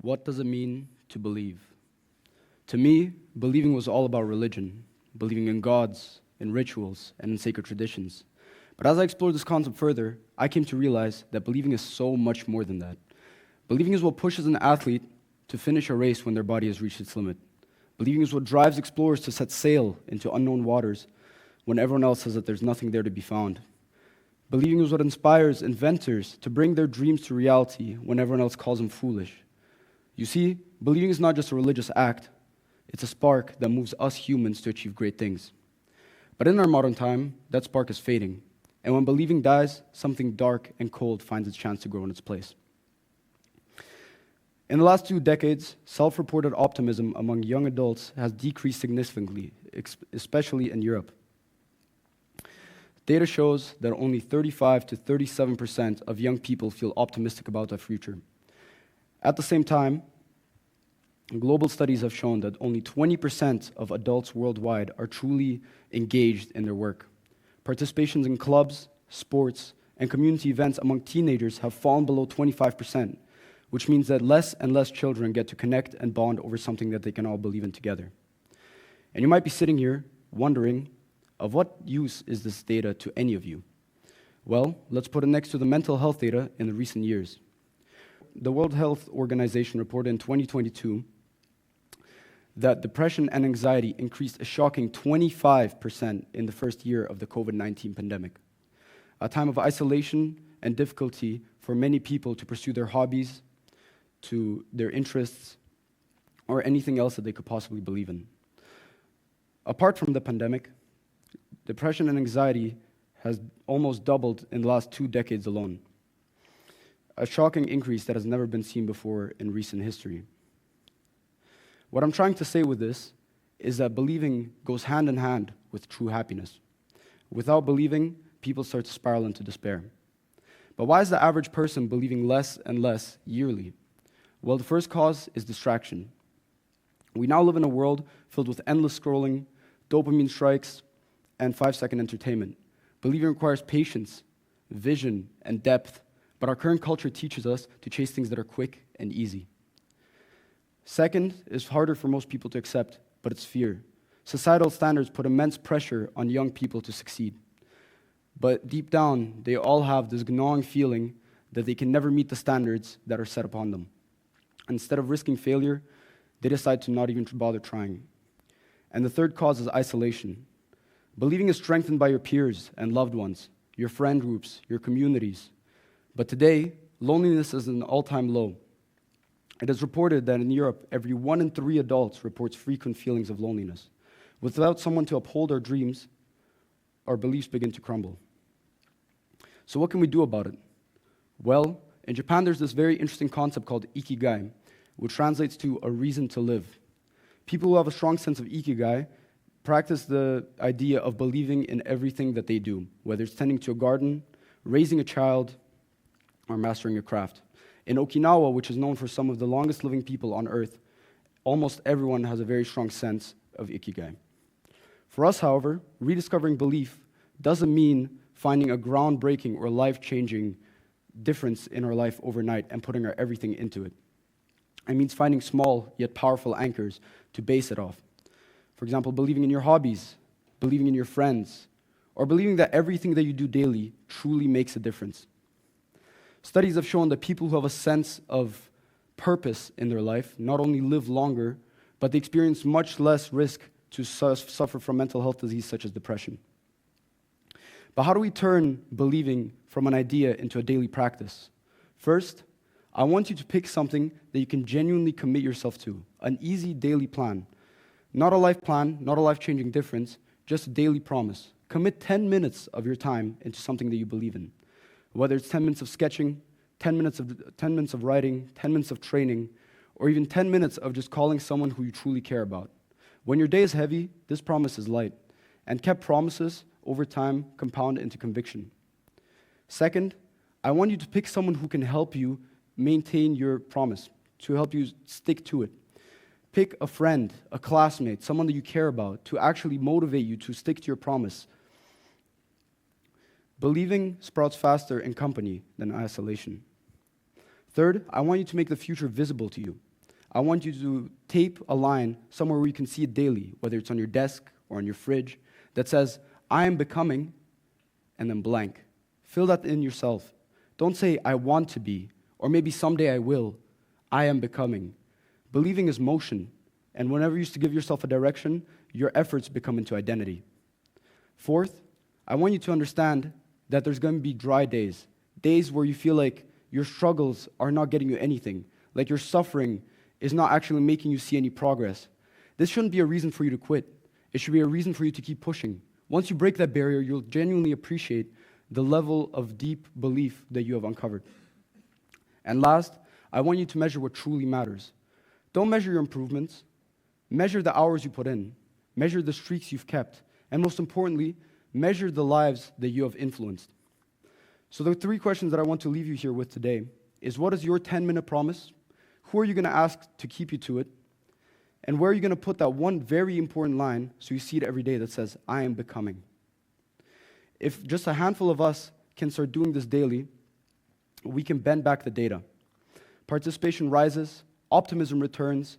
What does it mean to believe? To me, believing was all about religion, believing in gods, in rituals, and in sacred traditions. But as I explored this concept further, I came to realize that believing is so much more than that. Believing is what pushes an athlete to finish a race when their body has reached its limit. Believing is what drives explorers to set sail into unknown waters when everyone else says that there's nothing there to be found. Believing is what inspires inventors to bring their dreams to reality when everyone else calls them foolish. You see, believing is not just a religious act, it's a spark that moves us humans to achieve great things. But in our modern time, that spark is fading. And when believing dies, something dark and cold finds its chance to grow in its place. In the last 2 decades, self-reported optimism among young adults has decreased significantly, especially in Europe. Data shows that only 35 to 37% of young people feel optimistic about their future. At the same time, global studies have shown that only 20% of adults worldwide are truly engaged in their work. Participations in clubs, sports, and community events among teenagers have fallen below 25%, which means that less and less children get to connect and bond over something that they can all believe in together. And you might be sitting here wondering, of what use is this data to any of you? Well, let's put it next to the mental health data in the recent years. The World Health Organization reported in 2022 that depression and anxiety increased a shocking 25% in the first year of the COVID-19 pandemic, a time of isolation and difficulty for many people to pursue their hobbies, to their interests, or anything else that they could possibly believe in. Apart from the pandemic, depression and anxiety has almost doubled in the last 2 decades alone, a shocking increase that has never been seen before in recent history. What I'm trying to say with this is that believing goes hand in hand with true happiness. Without believing, people start to spiral into despair. But why is the average person believing less and less yearly? Well, the first cause is distraction. We now live in a world filled with endless scrolling, dopamine strikes, and 5-second entertainment. Believing requires patience, vision, and depth, but our current culture teaches us to chase things that are quick and easy. Second is harder for most people to accept, but it's fear. Societal standards put immense pressure on young people to succeed. But deep down, they all have this gnawing feeling that they can never meet the standards that are set upon them. Instead of risking failure, they decide to not even bother trying. And the third cause is isolation. Believing is strengthened by your peers and loved ones, your friend groups, your communities. But today, loneliness is at an all-time low. It is reported that in Europe, every 1 in 3 adults reports frequent feelings of loneliness. Without someone to uphold our dreams, our beliefs begin to crumble. So what can we do about it? Well, in Japan, there's this very interesting concept called ikigai, which translates to a reason to live. People who have a strong sense of ikigai practice the idea of believing in everything that they do, whether it's tending to a garden, raising a child, or mastering a craft. In Okinawa, which is known for some of the longest living people on Earth, almost everyone has a very strong sense of ikigai. For us, however, rediscovering belief doesn't mean finding a groundbreaking or life-changing difference in our life overnight and putting our everything into it. It means finding small yet powerful anchors to base it off. For example, believing in your hobbies, believing in your friends, or believing that everything that you do daily truly makes a difference. Studies have shown that people who have a sense of purpose in their life not only live longer, but they experience much less risk to suffer from mental health disease such as depression. But how do we turn believing from an idea into a daily practice? First, I want you to pick something that you can genuinely commit yourself to, an easy daily plan. Not a life plan, not a life-changing difference, just a daily promise. Commit 10 minutes of your time into something that you believe in. Whether it's 10 minutes of sketching, 10 minutes of writing, 10 minutes of training, or even 10 minutes of just calling someone who you truly care about. When your day is heavy, this promise is light, and kept promises over time compound into conviction. Second, I want you to pick someone who can help you maintain your promise, to help you stick to it. Pick a friend, a classmate, someone that you care about, to actually motivate you to stick to your promise. Believing sprouts faster in company than isolation. Third, I want you to make the future visible to you. I want you to tape a line somewhere where you can see it daily, whether it's on your desk or on your fridge, that says, I am becoming, and then blank. Fill that in yourself. Don't say, I want to be, or maybe someday I will. I am becoming. Believing is motion, and whenever you used to give yourself a direction, your efforts become into identity. Fourth, I want you to understand that there's going to be dry days, days where you feel like your struggles are not getting you anything, like your suffering is not actually making you see any progress. This shouldn't be a reason for you to quit. It should be a reason for you to keep pushing. Once you break that barrier, you'll genuinely appreciate the level of deep belief that you have uncovered. And last, I want you to measure what truly matters. Don't measure your improvements. Measure the hours you put in. Measure the streaks you've kept. And most importantly, measure the lives that you have influenced. So the 3 questions that I want to leave you here with today is, what is your 10-minute promise? Who are you going to ask to keep you to it? And where are you going to put that one very important line so you see it every day that says, I am becoming? If just a handful of us can start doing this daily, we can bend back the data. Participation rises, optimism returns,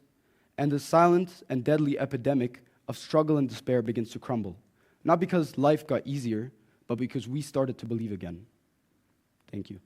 and the silent and deadly epidemic of struggle and despair begins to crumble. Not because life got easier, but because we started to believe again. Thank you.